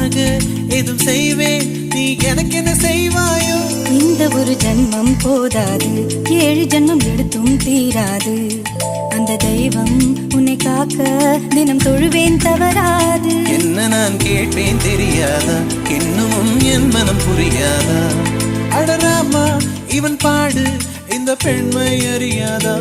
உனக்காக எதுவும் செய்வேன், நீ எனக்கு என்ன செய்வாயோ? இந்த ஒரு ஜன்மம் போதாது, 7 ஜன்மம் எடுத்தும் தீராது. அந்த தெய்வம் உன்னை காக்க தினம் தொழுவேன், தவறாது. என்ன நான் கேட்பேன் தெரியாதா, இன்னமும் என் மனம் புரியாதா? அடராமா இவன் பாடு இந்த பெண்மை அறியாதா?